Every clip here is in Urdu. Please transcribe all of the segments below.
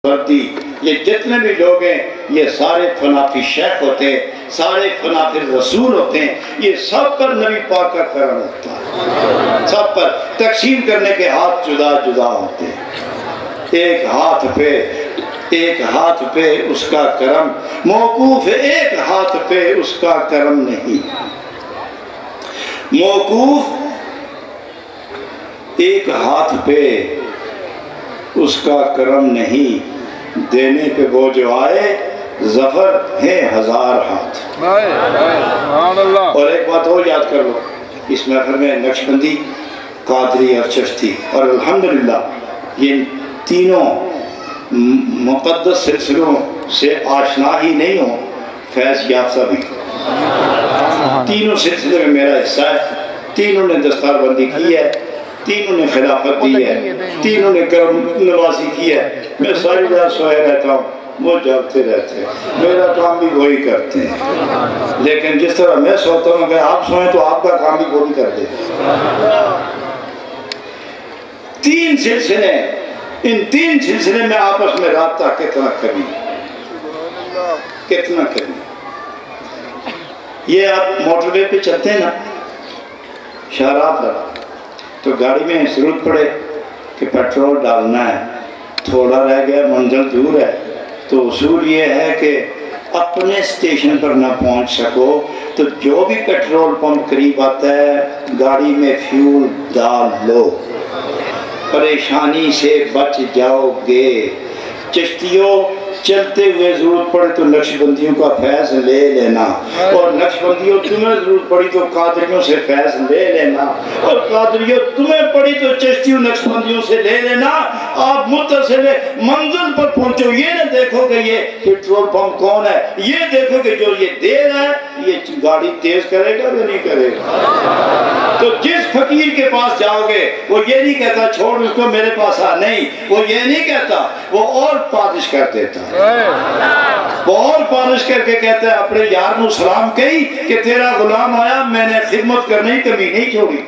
وردی، یہ جتنے بھی لوگ ہیں یہ سارے فنافی شیخ ہوتے ہیں، سارے فنافی رسول ہوتے ہیں، یہ سب پر نبی پاک کا کرم ہوتا ہے، سب پر تقسیم کرنے کے ہاتھ جدا جدا ہوتے ہیں، ایک ہاتھ پہ اس کا کرم موقوف ہے، ایک ہاتھ پہ اس کا کرم نہیں موقوف، ایک ہاتھ پہ اس کا کرم نہیں، دینے پہ وہ جو آئے ظفر ہے 1000 ہاتھ۔ اور ایک بات اور یاد کر لو، اس محفل میں نقشبندی، قادری اور چشتی، اور الحمدللہ یہ تینوں مقدس سلسلوں سے آشنا ہی نہیں ہو، فیض یافتہ بھی، تینوں سلسلے میں میرا حصہ ہے، تینوں نے دستار بندی کی ہے، تینوں نے خلافت دی ہے، تینوں نے کرم نوازی کی ہے۔ میں ساری رات سوئے رہتا ہوں، وہ جاگتے رہتے ہیں، میرا کام بھی وہی کرتے ہیں، لیکن جس طرح میں سوتا ہوں اگر آپ سوئیں تو آپ کا کام بھی وہی کر دیتے ہیں۔ تین سلسلے، ان تین سلسلے میں آپس میں رابطہ کتنا کریں، کتنا کریں۔ یہ آپ موٹر وے پہ چلتے ہیں نا شاہراہ پر، تو گاڑی میں ضرورت پڑے کہ پیٹرول ڈالنا ہے، تھوڑا رہ گیا، منزل دور ہے، تو اصول یہ ہے کہ اپنے اسٹیشن پر نہ پہنچ سکو تو جو بھی پیٹرول پمپ قریب آتا ہے گاڑی میں فیول ڈال لو، پریشانی سے بچ جاؤ گے۔ چشتیوں چلتے ہوئے ضرورت پڑے تو نقشبندیوں کا فیض لے لینا، اور نقشبندیوں تمہیں ضرورت پڑی تو قادریوں سے فیض لے لینا، اور قادریوں تمہیں پڑی تو چشتیوں نقشبندیوں سے لے لینا۔ آپ متصل منزل پر پہنچو، یہ نہ دیکھو کہ یہ پیٹرول پمپ کون ہے، یہ دیکھو کہ جو یہ دے رہا ہے یہ گاڑی تیز کرے گا یا نہیں کرے گا۔ تو جس فقیر کے پاس جاؤ گے وہ یہ نہیں کہتا چھوڑ اس کو میرے پاس آ، نہیں، وہ یہ نہیں کہتا، وہ اور پالش کر دیتا، وہ اور پالش کر کے کہتا ہے اپنے یار نو سلام کہی کہ تیرا غلام آیا، میں نے خدمت کرنے کی کمی نہیں چھوڑی۔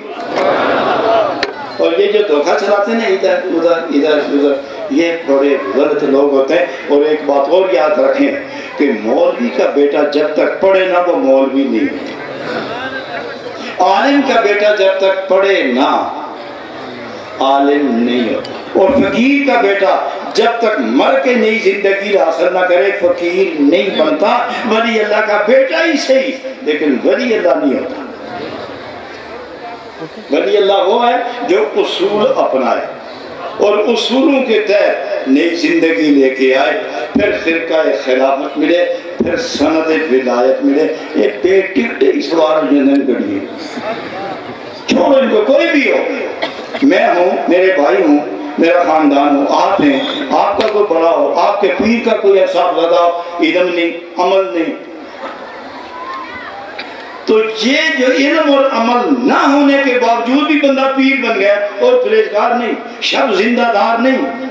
اور یہ جو دھوکہ چلاتے ہیں ادھر ادھر ادھر ادھر، یہ بڑے غلط لوگ ہوتے ہیں۔ اور ایک بات اور یاد رکھیں کہ مولوی کا بیٹا جب تک پڑھے نہ وہ مولوی نہیں ہوتا، عالم کا بیٹا جب تک پڑھے نہ عالم نہیں ہوتا، اور فقیر کا بیٹا جب تک مر کے نئی زندگی حاصل نہ کرے فقیر نہیں بنتا۔ ولی اللہ کا بیٹا ہی صحیح لیکن ولی اللہ نہیں ہوتا۔ ولی اللہ وہ ہے جو اصول اپنائے اور اصولوں کے تحت نئی زندگی لے کے آئے، پھر فرقہ خلافت ملے، پھر سند ولایت ملے۔ یہ بے ٹکٹ اس بار جنن گڑی چھوڑو ان کو، کوئی بھی ہو، میں ہوں، میرے بھائی ہوں، میرا خاندان ہو، آپ ہیں، آپ کا کوئی بڑا ہو، آپ کے پیر کا کوئی احساب زدہ ہو، علم نہیں، عمل نہیں، تو یہ جو علم اور عمل نہ ہونے کے باوجود بھی بندہ پیر بن گیا اور پرہیزگار نہیں، شب زندہ دار نہیں،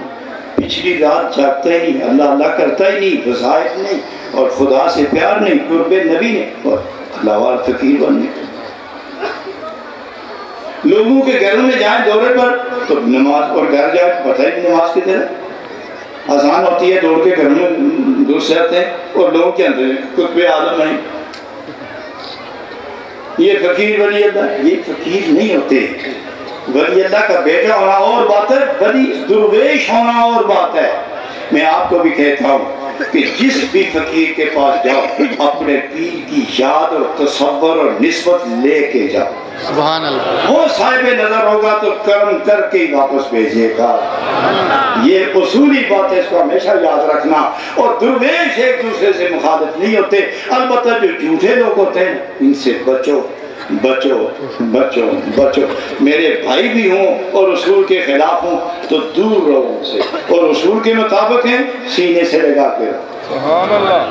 پچھلی رات جاگتا ہی نہیں، اللہ اللہ کرتا ہی نہیں، وظائف نہیں، اور خدا سے پیار نہیں، قرب نبی نہیں، اور اللہ وال فقیر بننے۔ لوگوں کے گھروں میں جائیں دورے پر تو نماز، اور گھر جائیں پتہ ہی نہیں نماز کدھر ہے، اذان ہوتی ہے دوڑ کے گھروں میں گھس جاتے ہیں، اور لوگ کے اندر قطب عالم ہیں، یہ فقیر ولی اللہ، یہ فقیر نہیں ہوتے۔ ولی اللہ کا بیٹا ہونا اور بات ہے، ولی درویش ہونا اور بات ہے۔ میں آپ کو بھی کہتا ہوں کہ جس بھی فقیر کے پاس جاؤ اپنے پیر کی یاد اور تصور اور نسبت لے کے جاؤ، سبحان اللہ، وہ صاحب نظر ہوگا تو کرم کر کے ہی واپس بھیجے گا۔ یہ اصولی بات ہے، اس کو ہمیشہ یاد رکھنا۔ اور درویش ایک دوسرے سے مخالف نہیں ہوتے، البتہ جو جھوٹے لوگ ہوتے ہیں ان سے بچو بچو بچو بچو۔ میرے بھائی بھی ہوں اور اصول کے خلاف ہوں تو دور رہو ان سے، اور اصول کے مطابق ہیں سینے سے لگا کے رہو۔ سبحان اللہ۔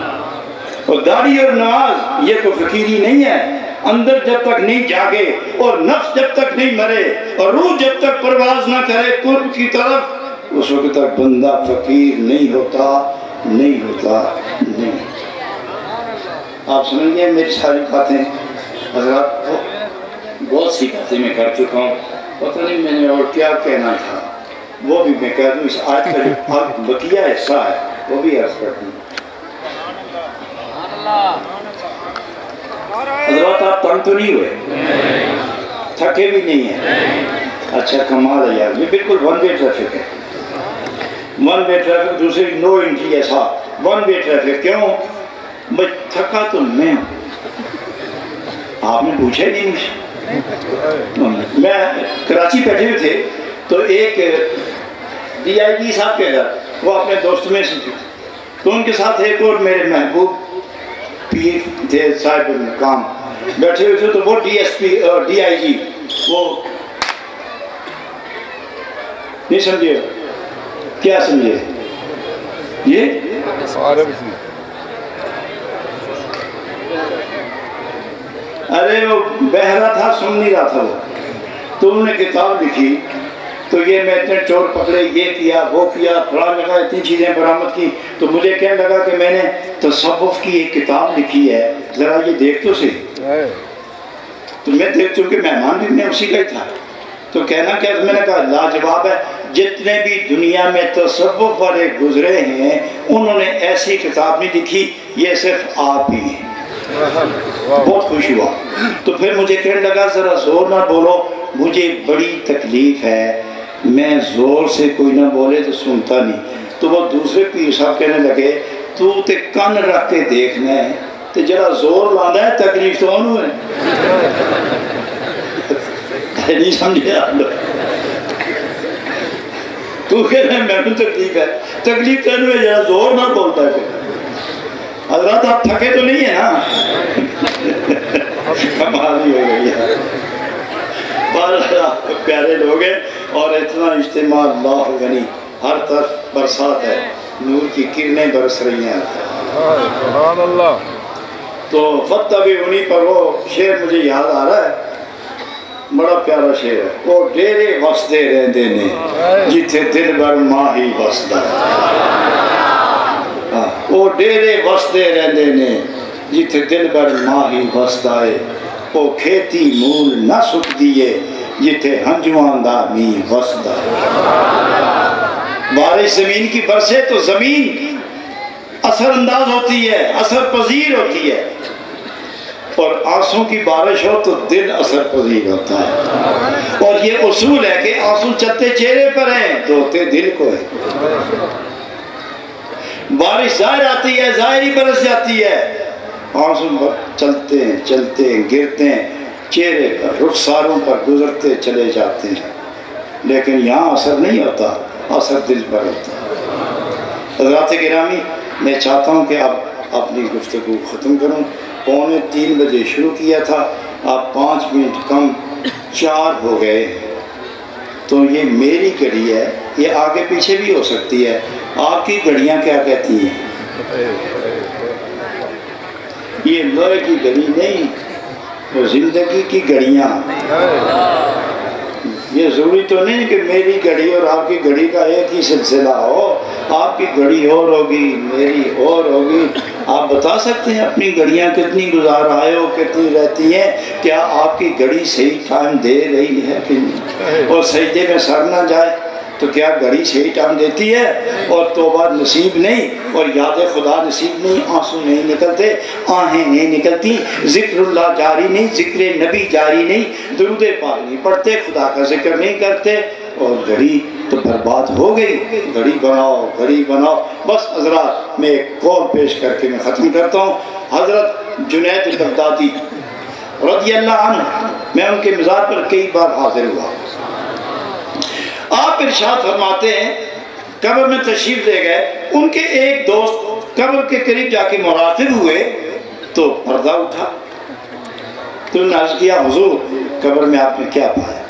اور داڑھی اور نماز یہ تو فقیری نہیں ہے، اندر جب تک نہیں جاگے اور نفس جب تک نہیں مرے اور روح جب تک پرواز نہ کرے قرب کی طرف، اس وقت تک بندہ فقیر نہیں ہوتا، نہیں ہوتا، نہیں۔ آپ سمجھ گئے میری ساری باتیں؟ حضرات بہت سی باتیں میں کر چکا ہوں، پتہ نہیں میں نے اور کیا کہنا تھا، وہ بھی میں کہہ دوں اس آیت کا جو بقیہ حصہ ہے وہ بھی عرض کر دوں. حضرات آپ تنگ تو نہیں ہوئے؟ تھکے بھی نہیں ہیں؟ اچھا کمال ہے یار. یہ بالکل ون وے ٹریفک ہے. ون وے ٹریفک دوسری نو انٹری ایسا ون وے ٹریفک. کیوں بھائی تھکا تو میں ہوں. آپ نے پوچھا ہی نہیں مجھے. میں کراچی بیٹھے ہوئے تھے تو ایک ڈی آئی جی صاحب کے گھر وہ اپنے دوست میں سے تھے تو ان کے ساتھ ایک اور میرے محبوب پیر تھے صاحب کام بیٹھے ہوئے تھے. تو وہ ڈی ایس پی اور ڈی آئی جی وہ نہیں سمجھے کیا سمجھے یہ ارے وہ بہرا تھا سن نہیں رہا تھا وہ. تو انہوں نے کتاب لکھی تو یہ میں اتنے چور پکڑے یہ کیا وہ کیا فلاں جگہ اتنی چیزیں برآمد کی. تو مجھے کہنے لگا کہ میں نے تصوف کی ایک کتاب لکھی ہے ذرا یہ دیکھ تو صحیح. تو میں دیکھ چونکہ مہمان بھی میں اسی کا ہی تھا تو کہنا کیا میں نے کہا لاجواب ہے. جتنے بھی دنیا میں تصوف والے گزرے ہیں انہوں نے ایسی کتاب نہیں لکھی. یہ صرف آپ ہی ہیں. بہت خوش ہوا. تو پھر مجھے کہنے لگا ذرا زور نہ بولو مجھے بڑی تکلیف ہے. میں زور سے کوئی نہ بولے تو سنتا نہیں. تو وہ دوسرے پیر صاحب کہنے لگے تو تے کن رکھ کے دیکھنا ہے تو جڑا زور لانا ہے تکلیف تو انہوں ہے. نہیں سمجھے آپ لوگ. تو کہنا ہے میں تکلیف ہے. تکلیف تو انہوں ہے جڑا زور نہ بولتا ہے. حضرات آپ تھکے تو نہیں ہیں نا؟ کمال ہی ہو گئی ہے. آپ پیارے لوگ ہیں اور اتنا اجتماع اللہ غنی ہر طرف برسات ہے نور کی کرنیں برس رہی ہیں. سبحان اللہ. تو فاتبعونی پر وہ شعر مجھے یاد آ رہا ہے بڑا پیارا شعر ہے. وہ ڈیرے وسدے رہندے نے جتھے دل بر ماہی وسدا. وہ ڈیرے وسدے رہندے نے جتھے دل بر ماہی وسدا ہے. وہ کھیتی مول نہ سک دیے جتھے ہنجوان دا می وسدا ہے. بارش زمین کی برسے تو زمین اثر انداز ہوتی ہے اثر پذیر ہوتی ہے اور آنسوں کی بارش ہو تو دل اثر پذیر ہوتا ہے. اور یہ اصول ہے کہ آنسو چلتے چہرے پر ہیں دھوتے دل کو ہے. بارش ظاہر آتی ہے ظاہر ہی برس جاتی ہے. آنسو چلتے ہیں چلتے ہیں گرتے ہیں چہرے پر رخساروں پر گزرتے چلے جاتے ہیں لیکن یہاں اثر نہیں ہوتا اثر دل پر ہوتا ہے. حضرات گرامی میں چاہتا ہوں کہ اب اپنی گفتگو ختم کروں. 2:45 بجے شروع کیا تھا اب 5 منٹ کم 4 ہو گئے. تو یہ میری گھڑی ہے یہ آگے پیچھے بھی ہو سکتی ہے. آپ کی گھڑیاں کیا کہتی ہیں؟ یہ لوہے کی گھڑی نہیں وہ زندگی کی گھڑیاں. یہ ضروری تو نہیں کہ میری گھڑی اور آپ کی گھڑی کا ایک ہی سلسلہ ہو. آپ کی گھڑی اور ہوگی میری اور ہوگی. آپ بتا سکتے ہیں اپنی گھڑیاں کتنی گزار آئے ہو کتنی رہتی ہیں. کیا آپ کی گھڑی صحیح ٹائم دے رہی ہے کہ نہیں؟ اور سجدے میں سر نہ جائے تو کیا گھڑی صحیح ٹائم دیتی ہے؟ اور توبہ نصیب نہیں اور یاد خدا نصیب نہیں. آنسو نہیں نکلتے آہیں نہیں نکلتی. ذکر اللہ جاری نہیں ذکر نبی جاری نہیں. درود پاک نہیں پڑھتے خدا کا ذکر نہیں کرتے اور گھڑی تو برباد ہو گئی. گھڑی بناؤ گھڑی بناؤ. بس حضرات میں ایک قول پیش کر کے میں ختم کرتا ہوں. حضرت جنید بغدادی رضی اللہ عنہ میں ان کے مزار پر کئی بار حاضر ہوا. آپ ارشاد فرماتے ہیں قبر میں تشریف لے گئے. ان کے ایک دوست قبر کے قریب جا کے مراقب ہوئے تو پردہ اٹھا. تو انہوں نے عرض کیا حضور قبر میں آپ نے کیا پایا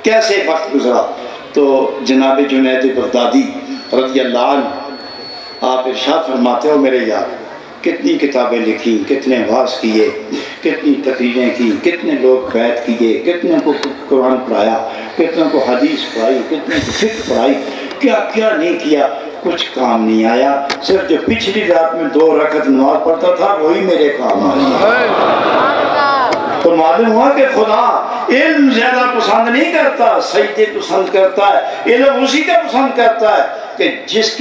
کیسے وقت گزرا؟ تو جناب جنید بغدادی رضی اللہ عنہ آپ ارشاد فرماتے ہو میرے یار کتنی کتابیں لکھی کتنے واعظ کیے کتنی تقریریں کی کتنے لوگ بیعت کیے کتنے کو قرآن پڑھایا کتنے کو حدیث پڑھائی کتنے کو فقہ پڑھائی کیا کیا نہیں کیا کچھ کام نہیں آیا. صرف جو پچھلی رات میں 2 رکعت نماز پڑھتا تھا وہی میرے کام آئی. تو معلوم ہوا کہ خدا علم زیادہ پسند نہیں کرتا، سجدے پسند کرتا ہے۔ علم اسی کا پسند کرتا ہے کہ جس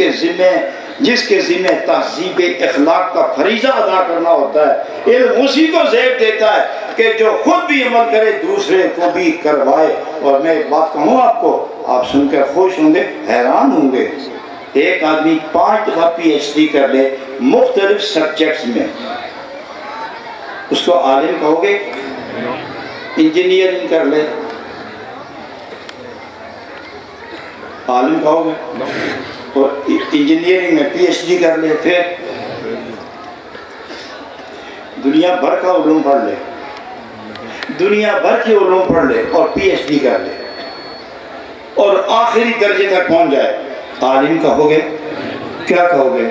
کے ذمہ تہذیب اخلاق کا فریضہ ادا کرنا ہوتا ہے۔ علم اسی کو زیب دیتا ہے کہ جو خود بھی عمل کرے دوسرے کو بھی کروائے۔ اور میں ایک بات کہوں آپ کو، آپ سن کر خوش ہوں گے، حیران ہوں گے، ایک آدمی 5 دفعہ پی ایچ ڈی کر لے مختلف سبجیکٹس میں، اس کو عالم کہو گے؟ انجینئرنگ کر لے عالم کہو گے؟ اور انجینئرنگ میں پی ایچ ڈی کر لے، پھر دنیا بھر کا علوم پڑھ لے، دنیا بھر کے علوم پڑھ لے اور پی ایچ ڈی کر لے اور آخری درجے تک پہنچ جائے، عالم کہو گے؟ کیا کہو گے؟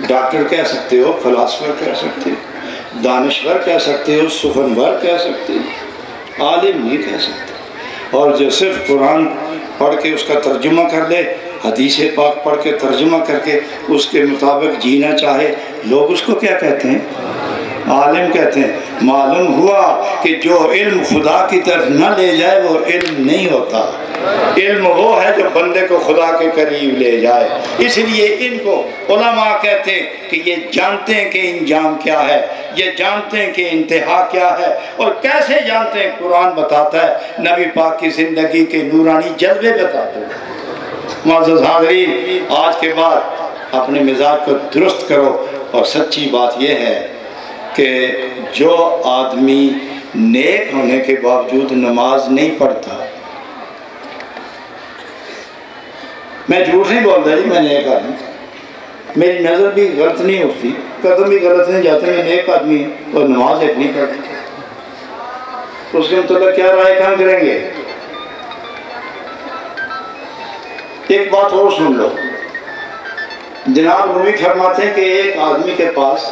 ڈاکٹر کہہ سکتے ہو، فلاسفر کہہ سکتے ہو، دانشور کہہ سکتے ہو، سخنور کہہ سکتے ہو، عالم نہیں کہہ سکتے۔ اور جو صرف قرآن پڑھ کے اس کا ترجمہ کر لے، حدیث پاک پڑھ کے ترجمہ کر کے اس کے مطابق جینا چاہے، لوگ اس کو کیا کہتے ہیں؟ عالم کہتے ہیں۔ معلوم ہوا کہ جو علم خدا کی طرف نہ لے جائے وہ علم نہیں ہوتا۔ علم وہ ہے جو بندے کو خدا کے قریب لے جائے۔ اس لیے ان کو علماء کہتے ہیں کہ یہ جانتے ہیں کہ انجام کیا ہے، یہ جانتے ہیں کہ انتہا کیا ہے۔ اور کیسے جانتے ہیں؟ قرآن بتاتا ہے، نبی پاک کی زندگی کے نورانی جذبے بتاتے ہیں۔ معزز حاضرین، آج کے بعد اپنے مزاج کو درست کرو، اور سچی بات یہ ہے کہ جو آدمی نیک ہونے کے باوجود نماز نہیں پڑھتا، میں جھوٹ نہیں بول رہا جی، میں نیک آدمی، میری نظر بھی غلط نہیں ہوتی، قدم بھی غلط نہیں جاتے، میں نیک آدمی ہوں اور نماز ایک نہیں پڑھتی، اس کے مطلب کیا رائے کہاں کریں گے؟ ایک بات اور سن لو، جناب رومی فرماتے ہیں کہ ایک آدمی کے پاس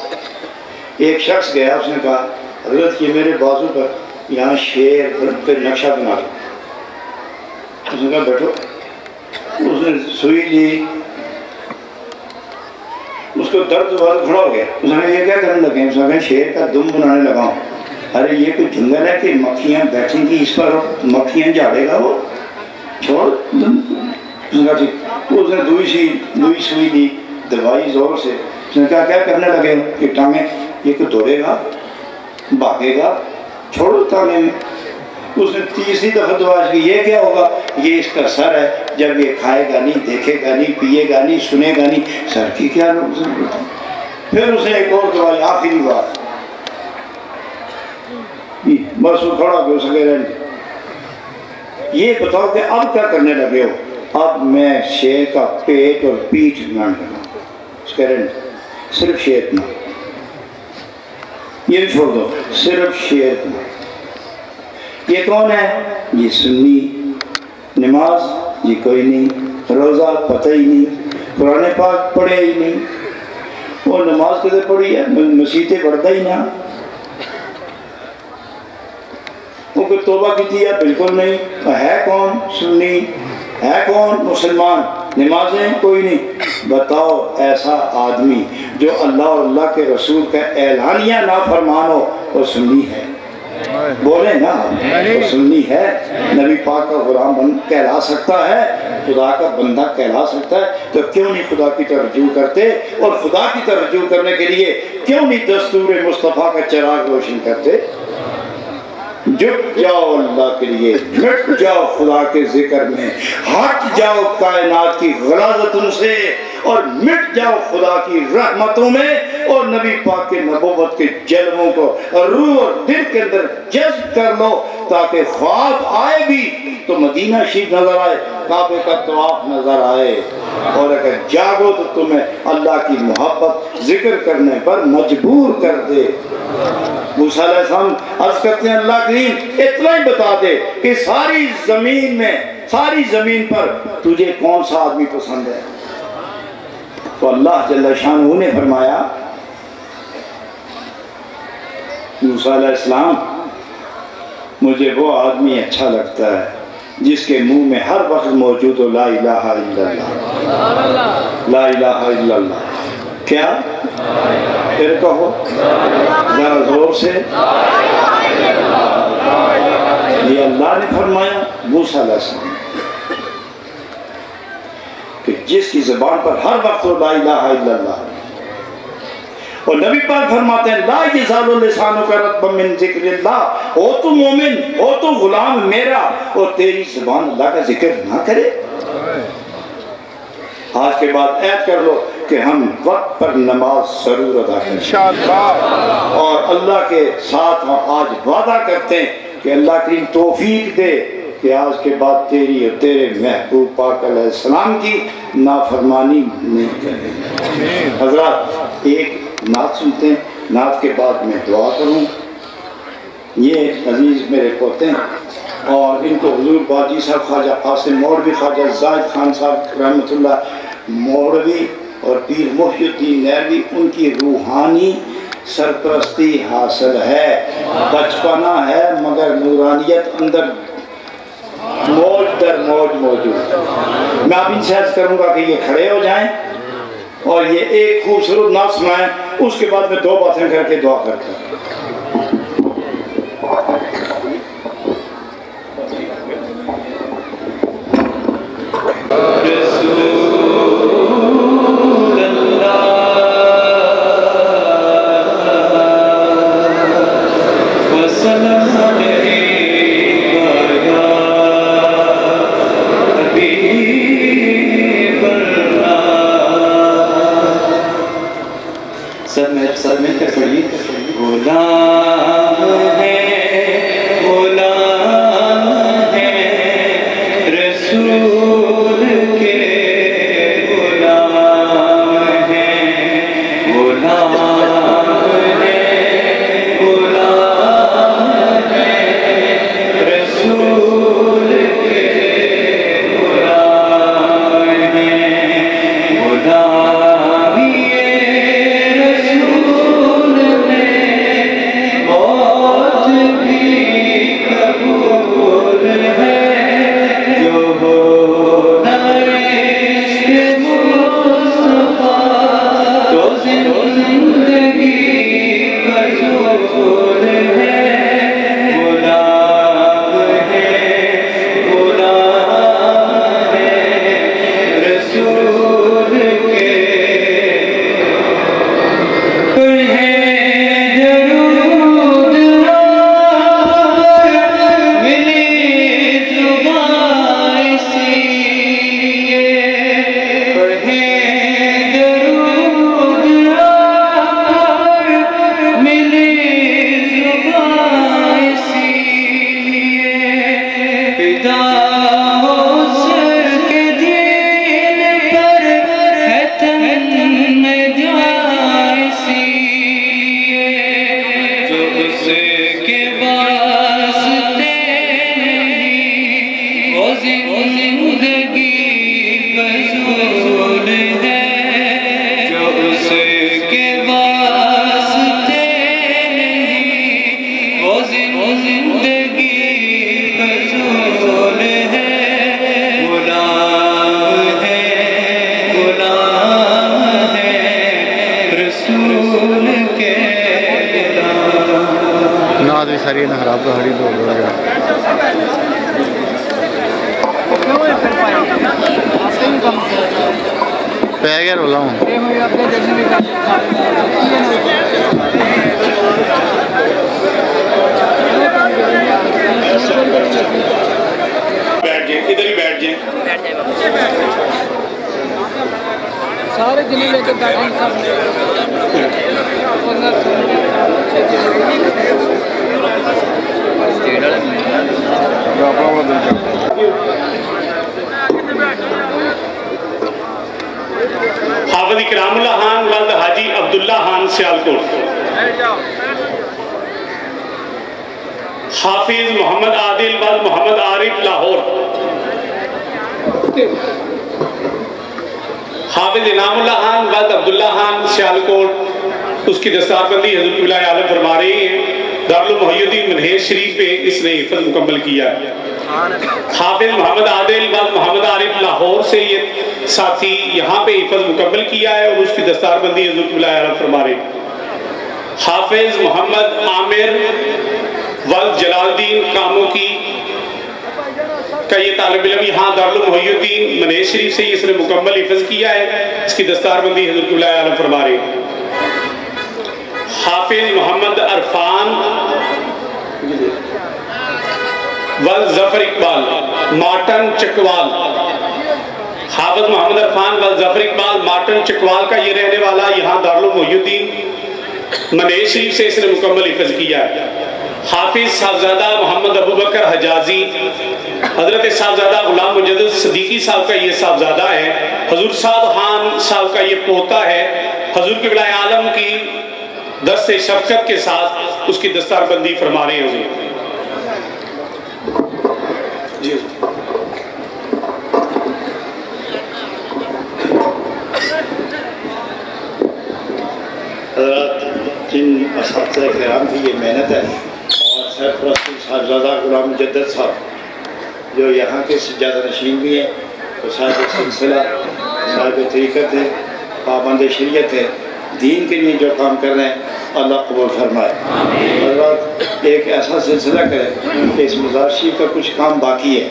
ایک شخص گیا، اس نے کہا حضرت یہ میرے بازو پر یہاں شیر پہ نقشہ بنا لو۔ اس نے کہا بیٹھو، اس نے سوئی لی، اس کو درد بہت کھڑا ہو گیا، اس نے کہا یہ کیا کرنے لگے؟ اس نے کہا شیر کا دم بنانے لگا ہوں۔ ارے یہ کوئی جنگل ہے کہ مکھیاں بیٹھیں گی اس پر، مکھیاں جھاڑے گا وہ، چھوڑ دم۔ اس نے کہا ٹھیک۔ اس نے دوئی سوئی دی، دوائی زور سے۔ اس نے کہا کیا کرنے لگے؟ کہ ٹانگیں، یہ کوئی دوڑے گا، بھاگے گا، چھوڑو ٹانگیں میں۔ اس نے تیسری دفعہ دعا کی، یہ کیا ہوگا؟ یہ اس کا سر ہے، جب یہ کھائے گا نہیں، دیکھے گا نہیں، پیے گا نہیں، سنے گا نہیں، سر کی کیا ضرورت ہے؟ پھر اس نے ایک اور دعا، آخری بات، بس وہ کھڑا ہو سکے رہنے۔ یہ بتاؤ کہ اب کیا کرنے لگے ہو؟ اب میں شیر کا پیٹ اور پیٹھ بنانے لگا، اس کا رہنے، صرف شیر اتنا، یہ بھی چھوڑ دو، صرف شیر اتنا۔ یہ کون ہے؟ یہ سنی۔ نماز یہ کوئی نہیں، روزہ پتہ ہی نہیں، قرآن پاک پڑھے ہی نہیں، وہ نماز کدھر پڑھی ہے؟ مسیحیں پڑھتا ہی نہ، وہ کوئی توبہ کی ہے بالکل نہیں۔ ہے کون؟ سنی۔ ہے کون؟ مسلمان۔ نمازیں کوئی نہیں۔ بتاؤ ایسا آدمی جو اللہ اور اللہ کے رسول کا اعلانیہ نافرمان ہو، وہ سنی ہے؟ بولے نا، وہ سنی ہے؟ نبی پاک کا غلام کہلا سکتا ہے، خدا کا بندہ کہلا سکتا ہے، تو کیوں نہیں خدا کی طرف رجوع کرتے؟ اور خدا کی طرف رجوع کرنے کے لیے کیوں نہیں دستور مصطفیٰ کا چراغ روشن کرتے؟ جھک جاؤ اللہ کے لیے، مٹ جاؤ خدا کے ذکر میں، ہٹ جاؤ کائنات کی غلاظتوں سے اور مٹ جاؤ خدا کی رحمتوں میں، اور نبی پاک کے نبوت کے جلووں کو روح اور دل کے اندر جذب کر لو، تاکہ خواب آئے بھی تو مدینہ شریف نظر آئے، کعبے کا طواف نظر آئے، اور اگر جاگو تو تمہیں اللہ کی محبت ذکر کرنے پر مجبور کر دے۔ موسیٰ علیہ السلام عرض کرتے ہیں اللہ کریم اتنا ہی بتا دے کہ ساری زمین پر تجھے کون سا آدمی پسند ہے؟ تو اللہ جل شانہ نے فرمایا موسیٰ علیہ السلام مجھے وہ آدمی اچھا لگتا ہے جس کے منہ میں ہر وقت موجود ہو لا الہ الا اللہ، لا الہ الا اللہ۔ کیا؟ پھر کہو ذرا زور سے، یہ اللہ نے فرمایا موسیٰ علیہ السلام کہ جس کی زبان پر ہر وقت ہو لا الہ الا اللہ، اور نبی پاک فرماتے ہیں لا یزال لسانک رطبا من ذکر اللہ، ہو تو مومن، ہو تو غلام میرا اور تیری زبان اللہ کا ذکر نہ کرے۔ آج کے بعد عہد کر لو کہ ہم وقت پر نماز ضرور ادا کریں انشاءاللہ، اور اللہ کے ساتھ ہم آج وعدہ کرتے ہیں کہ اللہ کریم توفیق دے کہ آج کے بعد تیری اور تیرے محبوب پاک علیہ السلام کی نافرمانی نہیں کریں۔ حضرات ایک نعت سنتے ہیں، نعت کے بعد میں دعا کروں۔ یہ عزیز میرے پوتے ہیں اور ان کو حضور باجی صاحب خواجہ قاسم موڑوی، خواجہ زاہد خان صاحب رحمۃ اللہ موڑوی اور پیر محی الدین نیروی، ان کی روحانی سرپرستی حاصل ہے، بچپنا ہے مگر نورانیت اندر موج در موج موجود۔ میں آپ ان سے عرض کروں گا کہ یہ کھڑے ہو جائیں اور یہ ایک خوبصورت نعت سنائیں، اس کے بعد میں 2 باتیں کر کے دعا کرتا ہوں۔ سب میں کر پڑی غلام ہے، غلام ہے رسول کے، غلام ہے، غلام ہے، غلام ہے رسول کے، غلام ہے، غلام ساری نہ خراب تو ہڑی دو گیا پہ گیا رولا ہوں بیٹھ جائیں، ادھر ہی بیٹھ جائیں سارے جنہیں لے کے بیٹھیں حافظ اکرام اللہ خان ولد حاجی عبداللہ خان سیالکوٹ، حافظ محمد عادل ولد محمد عارف لاہور، حافظ انعام اللہ خان ولد عبداللہ خان سیالکوٹ، اس کی دستار بندی حضرت قبلہ عالم فرما رہی ہیں۔ دارالمحی الدین منہیج شریف پہ اس نے حفظ مکمل کیا۔ حافظ محمد عادل محمد عارف لاہور سے یہ ساتھی یہاں پہ حفظ مکمل کیا ہے اور اس کی دستار بندی حضور قبلہ عالم فرما رہے۔ حافظ محمد عامر ولد جلال الدین کاموں کی کا یہ طالب علم یہاں دارالمحی الدین منہیج شریف سے اس نے مکمل حفظ کیا ہے، اس کی دستار بندی حضور قبلہ عالم فرما رہے۔ حافظ محمد عرفان ولد ظفر اقبال مارٹن چکوال، حافظ محمد عرفان ولد ظفر اقبال مارٹن چکوال کا یہ رہنے والا یہاں دارالمحی الدین منہیج شریف سے اس نے مکمل حفظ کیا ہے۔ حافظ صاحبزادہ محمد ابوبکر حجازی حضرت صاحبزادہ غلام مجدد صدیقی صاحب کا یہ صاحبزادہ ہے، حضور صاحب خان صاحب کا یہ پوتا ہے، حضور قبلہ عالم کی دست شفقت کے ساتھ اس کی دستار بندی فرما رہے ہیں حضور۔ جی حضرات، جن اساتذہ کرام کی یہ محنت ہے اور سرپرست صاحبزادہ غلام مجدد صاحب جو یہاں کے سجادہ نشین بھی ہیں، وہ صاحب سلسلہ صاحب طریقت ہے، پابند شریعت ہے، دین کے لیے جو کام کر رہے ہیں اللہ قبول فرمائے۔ حضرات ایک ایسا سلسلہ کرے کہ اس مزار شریف کا کچھ کام باقی ہے،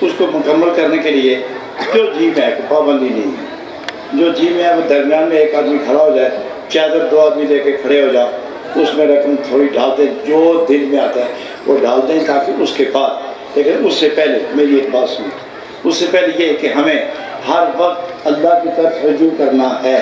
اس کو مکمل کرنے کے لیے جو جی میں ہے پابندی نہیں ہے، جو جی میں ہے وہ درمیان میں ایک آدمی کھڑا ہو جائے، چادر دو آدمی لے کے کھڑے ہو جاؤ، اس میں رقم تھوڑی ڈال دیں، جو دل میں آتا ہے وہ ڈال دیں، تاکہ اس کے بعد، لیکن اس سے پہلے میری ایک بات سنیں، اس سے پہلے یہ کہ ہمیں ہر وقت اللہ کی طرف رجوع کرنا ہے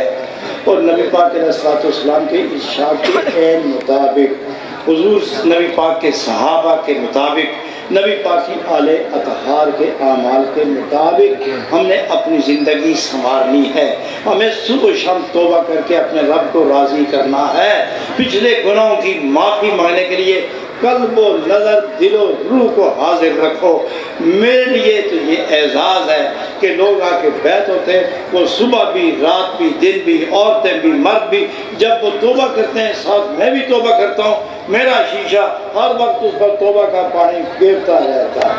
اور نبی پاک علیہ السلام کے ارشاد کے عین مطابق، حضور نبی پاک کے صحابہ کے مطابق، نبی پاک کی آل اطہار کے اعمال کے مطابق ہم نے اپنی زندگی سنوارنی ہے۔ ہمیں صبح شام توبہ کر کے اپنے رب کو راضی کرنا ہے، پچھلے گناہوں کی معافی مانگنے کے لیے قلب و نظر دل و روح کو حاضر رکھو۔ میرے لیے تو یہ اعزاز ہے کہ لوگ آ کے بیت ہوتے ہیں، وہ صبح بھی رات بھی دن بھی عورتیں بھی مرد بھی، جب وہ توبہ کرتے ہیں ساتھ میں بھی توبہ کرتا ہوں، میرا شیشہ ہر وقت اس پر توبہ کا پانی گرتا رہتا ہے۔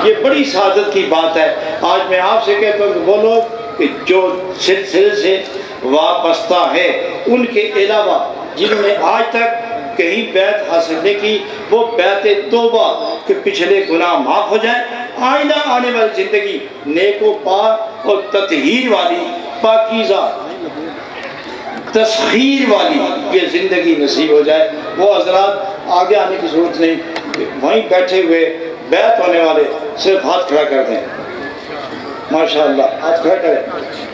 یہ بڑی سعادت کی بات ہے۔ آج میں آپ سے کہتا ہوں کہ وہ لوگ کہ جو سلسلے سے وابستہ ہے، ان کے علاوہ جنہوں نے آج تک کہیں بیعت حاصل نہیں کی، وہ بیعت توبہ کہ پچھلے گناہ معاف ہو جائیں، آئندہ آنے والی زندگی نیک و پاک اور تطہیر والی، پاکیزہ تسخیر والی یہ زندگی نصیب ہو جائے۔ وہ حضرات آگے آنے کی ضرورت نہیں، وہیں بیٹھے ہوئے بیعت ہونے والے صرف ہاتھ کھڑا کر دیں، ماشاءاللہ ہاتھ کھڑا کریں،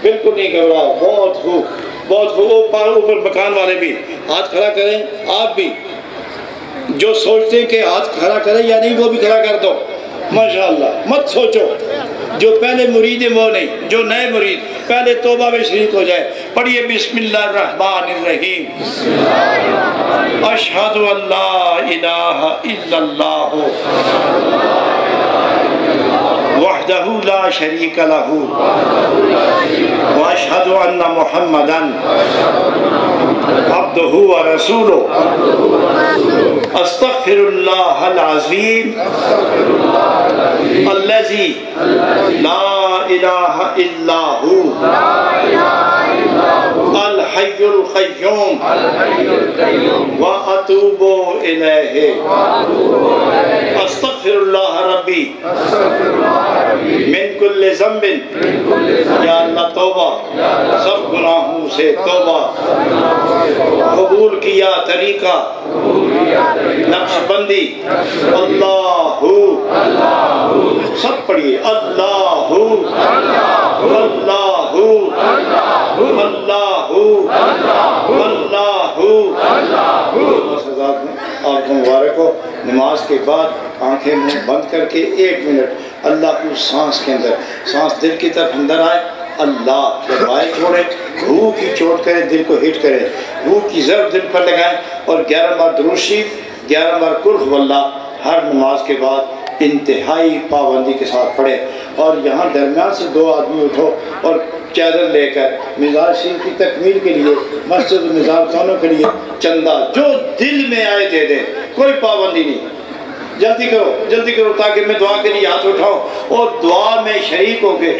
بالکل نہیں گھبراؤ، بہت خوب بہت خوب۔ اوپر مکان والے بھی ہاتھ کھڑا کریں، آپ بھی جو سوچتے ہیں کہ ہاتھ کھڑا کریں یا نہیں وہ بھی کھڑا کر دو، ماشاءاللہ۔ مت سوچو جو پہلے مرید ہیں وہ نہیں، جو نئے مرید پہلے توبہ میں شریک ہو جائے۔ پڑھیے بسم اللہ الرحمن الرحیم، اشہد ان لا الہ الا اللہ وحدہ لا شریک لہ واشہد ان محمدا عبدہ ورسولہ استغفر اللہ العظیم الذی لا الہ الا ہو الحی القیوم واتوب الیہ استغفر اللہ ربی من کل ذنب، یا اللہ توبہ سب گناہوں سے توبہ، قبول کیا طریقہ نقش بندی، اللہ سب پڑھیے، اللہ اللہ آپ کو مبارک ہو۔ نماز کے بعد آنکھیں منہ بند کر کے 1 منٹ اللہ کو سانس کے اندر، سانس دل کی طرف اندر آئے، اللہ جب آئے چھوڑے، روح کی چوٹ کریں، دل کو ہٹ کریں، روح کی ضرب دل پر لگائیں اور 11 بار درود شریف، 11 بار قل هو اللہ ہر نماز کے بعد انتہائی پابندی کے ساتھ پڑھے۔ اور یہاں درمیان سے 2 آدمی اٹھو اور چادر لے کر مزار شریف کی تکمیل کے لیے، مسجد مزار خانوں کے لیے چندہ جو دل میں آئے دے دیں۔ کوئی پابندی نہیں. جلدی کرو تاکہ میں دعا کے لیے ہاتھ اٹھاؤں اور دعا میں شریک ہو کے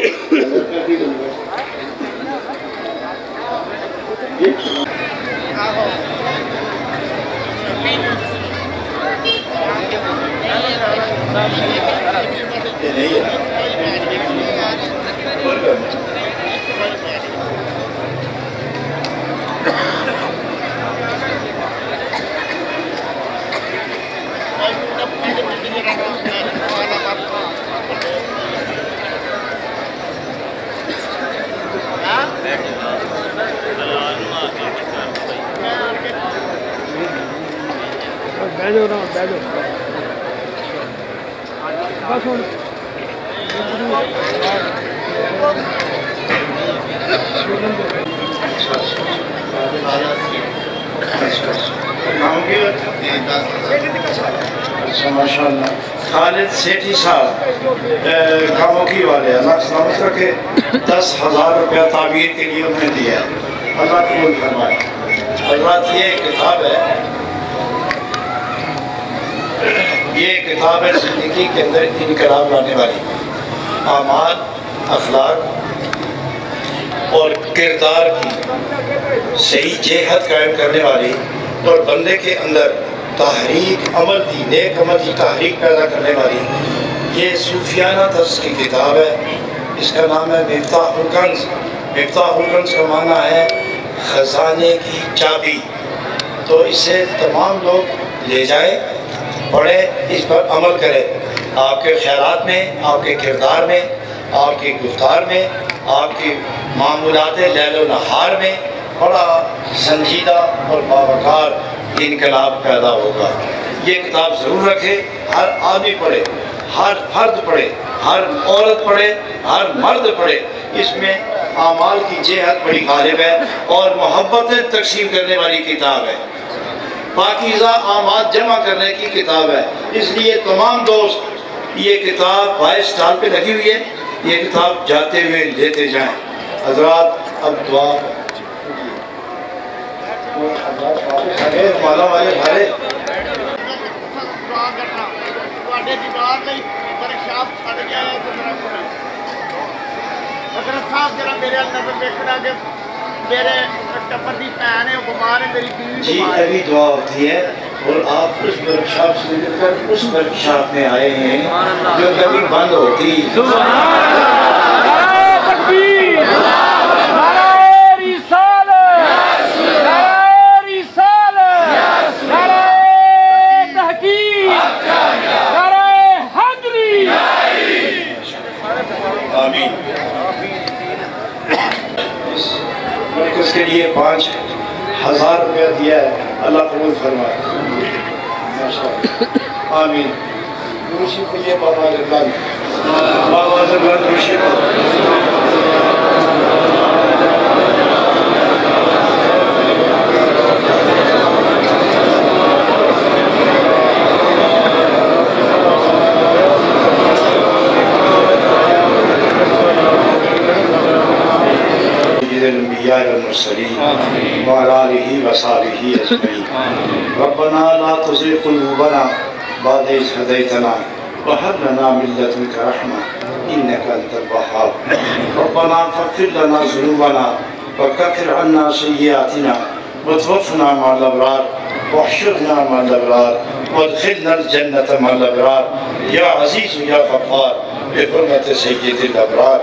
ماشاء اللہ. خالد سیٹھی صاحب کاموکی والے اللہ سلامت رکھے 10,000 روپیہ تعبیر کے لیے انہوں نے دیا. اللہ قبول فرمائے. حضرات یہ کتاب ہے زندگی کے اندر انقلاب لانے والی اعمال اخلاق اور کردار کی صحیح جہت قائم کرنے والی اور بندے کے اندر تحریک عمل کی نیک عمل کی تحریک پیدا کرنے والی یہ صوفیانہ طرز کی کتاب ہے. اس کا نام ہے مفتاح الکنز. مفتاح الکنز کا معنی ہے خزانے کی چابی. تو اسے تمام لوگ لے جائیں, پڑھیں, اس پر عمل کریں. آپ کے خیالات میں, آپ کے کردار میں, آپ کی گفتار میں, آپ کی معمولات لیل و نہار میں بڑا سنجیدہ اور باوقار انقلاب پیدا ہوگا. یہ کتاب ضرور رکھے, ہر آدمی پڑھے, ہر فرد پڑھے, ہر عورت پڑھے, ہر مرد پڑھے. اس میں اعمال کی جہت بڑی غالب ہے اور محبتیں تقسیم کرنے والی کتاب ہے. پاکیزہ اعمال جمع کرنے کی کتاب ہے. اس لیے تمام دوست یہ کتاب 22 سال پہ لگی ہوئی ہے, یہ کتاب جاتے ہوئے لیتے جائیں. حضرات اب دعا مالا والے بھارے جی ابھی دعا ہوتی ہے اور آپ اس ورکشاپ سے نکل کر اس ورکشاپ میں آئے ہیں جو کبھی بند ہوتی. اس کے لیے 5,000 روپیہ دیا ہے. اللہ قبول فرمائے. آمین. روشی کے لیے بابا زرگان روشی الانبیاء والمرسلین وعلى آلہ وصحبہ اجمعین. ربنا لا تزغ قلوبنا بعد إذ هديتنا وهب لنا من لدنك رحمة إنك أنت الوهاب. ربنا فاغفر لنا ذنوبنا وكفر عنا سيئاتنا وتوفنا مع الأبرار واحشرنا مع الأبرار وادخلنا الجنة مع الأبرار يا عزيز يا غفار بحرمة سيد الأبرار.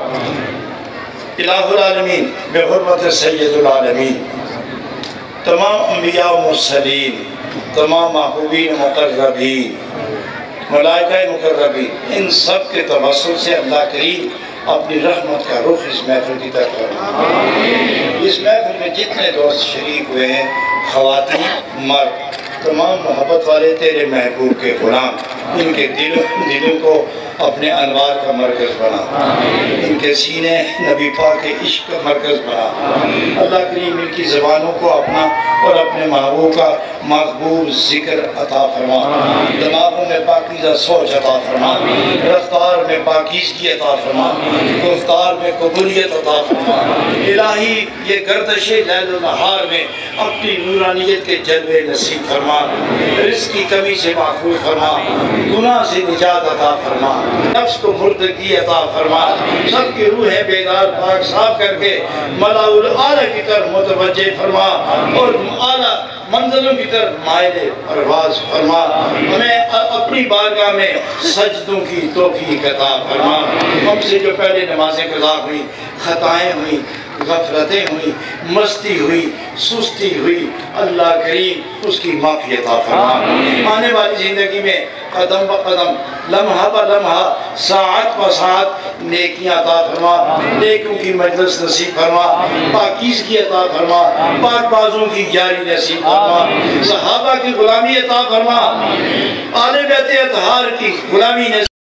الہ العالمین بحرمت سید العالمین. تمام انبیاء و مرسلین, تمام محبوبین مقربین, ملائکہ مقربین, ان سب کے توسل سے اللہ کریم اپنی رحمت کا رخ اس محفل کی طرف کرنا. اس محفل میں جتنے دوست شریک ہوئے ہیں, خواتین مرد, تمام محبت والے تیرے محبوب کے غلام, ان کے دلوں کو اپنے انوار کا مرکز بنا, ان کے سینے نبی پاک کے عشق کا مرکز بنا. اللہ کریم ان کی زبانوں کو اپنا اور اپنے محبوب کا مقبول ذکر عطا فرما، دماغوں میں پاکیزہ سوچ عطا فرما، رفتار میں پاکیزگی عطا فرما، گفتار میں قبولیت عطا فرما۔ الہی یہ گردش لیل و نہار میں اپنی نورانیت کے جلوے نصیب فرما، رزق کی کمی سے محفوظ فرما، گناہ سے نجات عطا فرما، نفس کو مردگی عطا فرما، سب کی روح بیدار پاک صاف کر کے ملاء الاعلی کی طرف متوجہ فرما اور اعلیٰ منزلوں کی طرف مائل پرواز فرما۔ ہمیں اپنی بارگاہ میں سجدوں کی توفیق عطا فرما۔ ہم سے جو پہلے نمازیں قضا ہوئی، خطائیں ہوئی، غفلتیں ہوئی، مستی ہوئی، سستی ہوئی، اللہ کریم اس کی معافی عطا فرما۔ آنے والی زندگی میں قدم بہ قدم، لمحہ بہ لمحہ، ساعت بہ ساعت نیکیاں عطا فرما، نیکوں کی مجلس نصیب فرما، پاکیزگی عطا فرما، پاک بازوں کی یاری نصیب فرما، صحابہ کی غلامی عطا فرما، آل بیت اطہار کی غلامی نصیب